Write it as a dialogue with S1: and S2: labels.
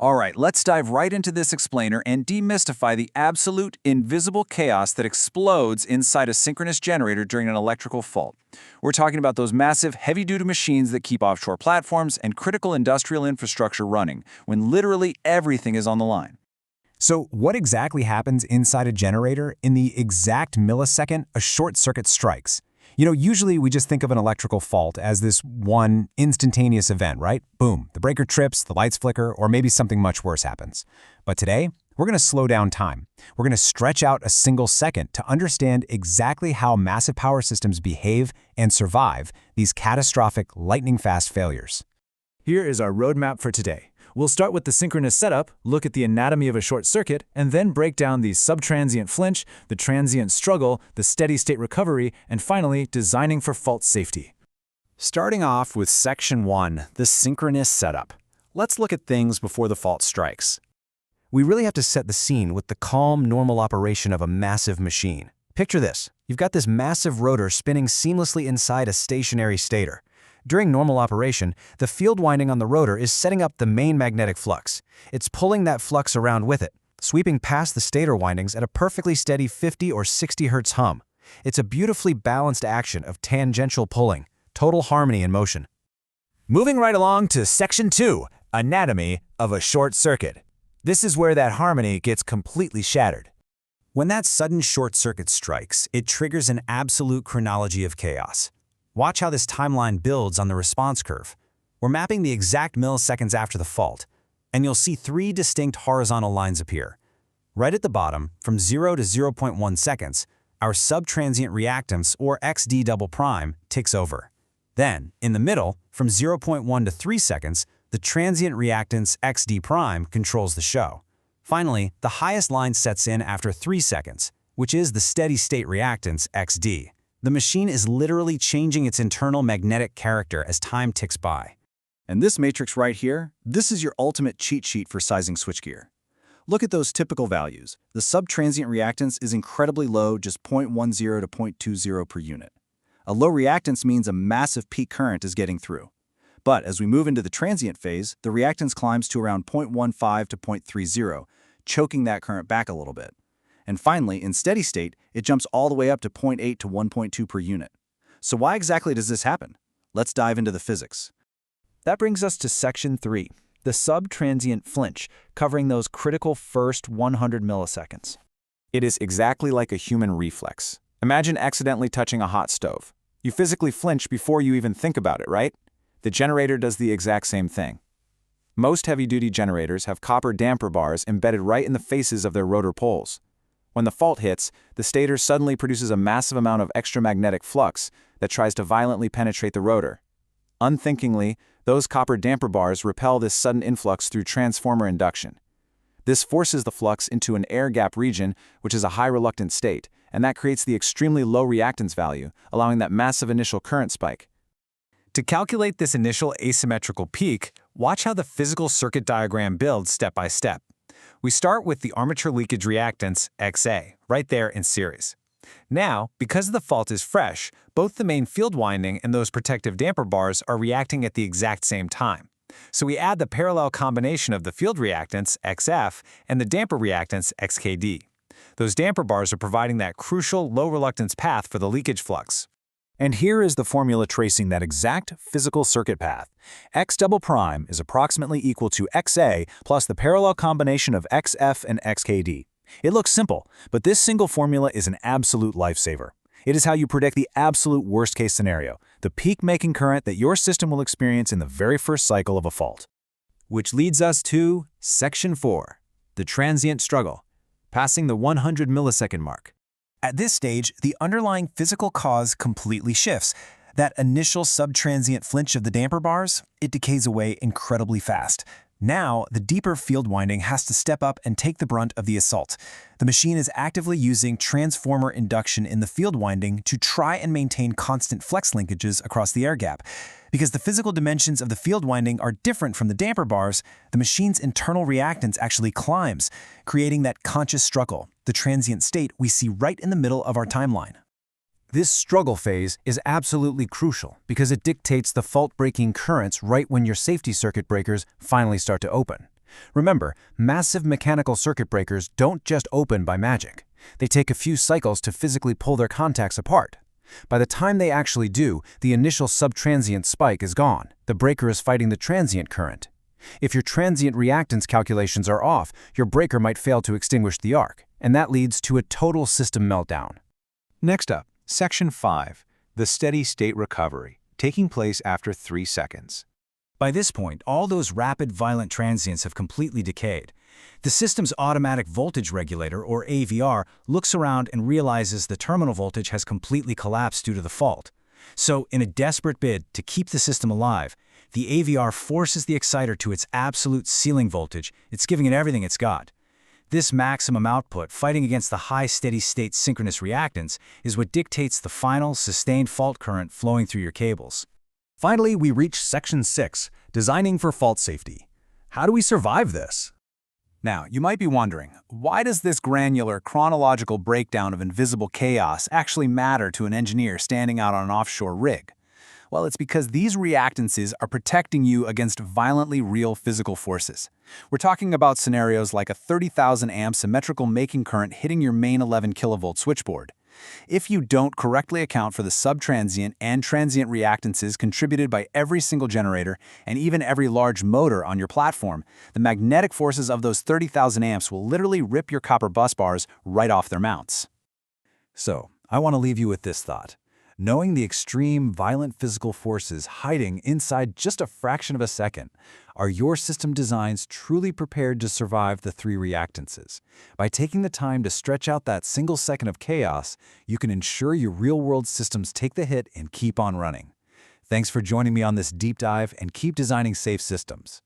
S1: All right, let's dive right into this explainer and demystify the absolute invisible chaos that explodes inside a synchronous generator during an electrical fault. We're talking about those massive, heavy-duty machines that keep offshore platforms and critical industrial infrastructure running, when literally everything is on the line.
S2: So what exactly happens inside a generator in the exact millisecond a short circuit strikes? Usually we just think of an electrical fault as this one instantaneous event, right? Boom, the breaker trips, the lights flicker, or maybe something much worse happens. But today, we're going to slow down time. We're going to stretch out a single second to understand exactly how massive power systems behave and survive these catastrophic, lightning-fast failures.
S3: Here is our roadmap for today. We'll start with the synchronous setup, look at the anatomy of a short circuit, and then break down the subtransient flinch, the transient struggle, the steady-state recovery, and finally, designing for fault safety.
S2: Starting off with Section 1, the synchronous setup. Let's look at things before the fault strikes. We really have to set the scene with the calm, normal operation of a massive machine. Picture this. You've got this massive rotor spinning seamlessly inside a stationary stator. During normal operation, the field winding on the rotor is setting up the main magnetic flux. It's pulling that flux around with it, sweeping past the stator windings at a perfectly steady 50 or 60 Hz hum. It's a beautifully balanced action of tangential pulling, total harmony in motion.
S3: Moving right along to Section 2, anatomy of a short circuit. This is where that harmony gets completely shattered.
S2: When that sudden short circuit strikes, it triggers an absolute chronology of chaos. Watch how this timeline builds on the response curve. We're mapping the exact milliseconds after the fault, and you'll see three distinct horizontal lines appear. Right at the bottom, from 0 to 0.1 seconds, our subtransient reactance, or XD double prime, ticks over. Then, in the middle, from 0.1 to 3 seconds, the transient reactance XD prime controls the show. Finally, the highest line sets in after 3 seconds, which is the steady-state reactance XD. The machine is literally changing its internal magnetic character as time ticks by.
S1: And this matrix right here, this is your ultimate cheat sheet for sizing switchgear. Look at those typical values. The subtransient reactance is incredibly low, just 0.10 to 0.20 per unit. A low reactance means a massive peak current is getting through. But as we move into the transient phase, the reactance climbs to around 0.15 to 0.30, choking that current back a little bit. And finally, in steady state, it jumps all the way up to 0.8 to 1.2 per unit. So why exactly does this happen? Let's dive into the physics.
S3: That brings us to Section 3, the subtransient flinch, covering those critical first 100 milliseconds.
S1: It is exactly like a human reflex. Imagine accidentally touching a hot stove. You physically flinch before you even think about it, right? The generator does the exact same thing. Most heavy-duty generators have copper damper bars embedded right in the faces of their rotor poles. When the fault hits, the stator suddenly produces a massive amount of extramagnetic flux that tries to violently penetrate the rotor. Unthinkingly, those copper damper bars repel this sudden influx through transformer induction. This forces the flux into an air gap region, which is a high reluctant state, and that creates the extremely low reactance value, allowing that massive initial current spike.
S2: To calculate this initial asymmetrical peak, watch how the physical circuit diagram builds step by step. We start with the armature leakage reactance, XA, right there in series. Now, because the fault is fresh, both the main field winding and those protective damper bars are reacting at the exact same time. So we add the parallel combination of the field reactance, XF, and the damper reactance, XKD. Those damper bars are providing that crucial low-reluctance path for the leakage flux. And here is the formula tracing that exact physical circuit path. X double prime is approximately equal to XA plus the parallel combination of XF and XKD. It looks simple, but this single formula is an absolute lifesaver. It is how you predict the absolute worst-case scenario, the peak-making current that your system will experience in the very first cycle of a fault. Which leads us to Section 4, the transient struggle, passing the 100 millisecond mark. At this stage, the underlying physical cause completely shifts. That initial subtransient flinch of the damper bars, it decays away incredibly fast. Now, the deeper field winding has to step up and take the brunt of the assault. The machine is actively using transformer induction in the field winding to try and maintain constant flex linkages across the air gap. Because the physical dimensions of the field winding are different from the damper bars, the machine's internal reactance actually climbs, creating that conscious struggle, the transient state we see right in the middle of our timeline. This struggle phase is absolutely crucial because it dictates the fault-breaking currents right when your safety circuit breakers finally start to open. Remember, massive mechanical circuit breakers don't just open by magic. They take a few cycles to physically pull their contacts apart. By the time they actually do, the initial subtransient spike is gone. The breaker is fighting the transient current. If your transient reactance calculations are off, your breaker might fail to extinguish the arc, and that leads to a total system meltdown.
S1: Next up, Section 5, the steady state recovery, taking place after 3 seconds.
S3: By this point, all those rapid violent transients have completely decayed. The system's automatic voltage regulator, or AVR, looks around and realizes the terminal voltage has completely collapsed due to the fault. So, in a desperate bid to keep the system alive, the AVR forces the exciter to its absolute ceiling voltage. It's giving it everything it's got. This maximum output, fighting against the high steady-state synchronous reactance, is what dictates the final, sustained fault current flowing through your cables.
S4: Finally, we reach Section 6, Designing for Fault Safety. How do we survive this?
S1: Now, you might be wondering, why does this granular, chronological breakdown of invisible chaos actually matter to an engineer standing out on an offshore rig? Well, it's because these reactances are protecting you against violently real physical forces. We're talking about scenarios like a 30,000 amp symmetrical making current hitting your main 11 kilovolt switchboard. If you don't correctly account for the subtransient and transient reactances contributed by every single generator and even every large motor on your platform, the magnetic forces of those 30,000 amps will literally rip your copper bus bars right off their mounts.
S4: So, I want to leave you with this thought. Knowing the extreme, violent physical forces hiding inside just a fraction of a second, are your system designs truly prepared to survive the 3 reactances? By taking the time to stretch out that single second of chaos, you can ensure your real-world systems take the hit and keep on running. Thanks for joining me on this deep dive, and keep designing safe systems.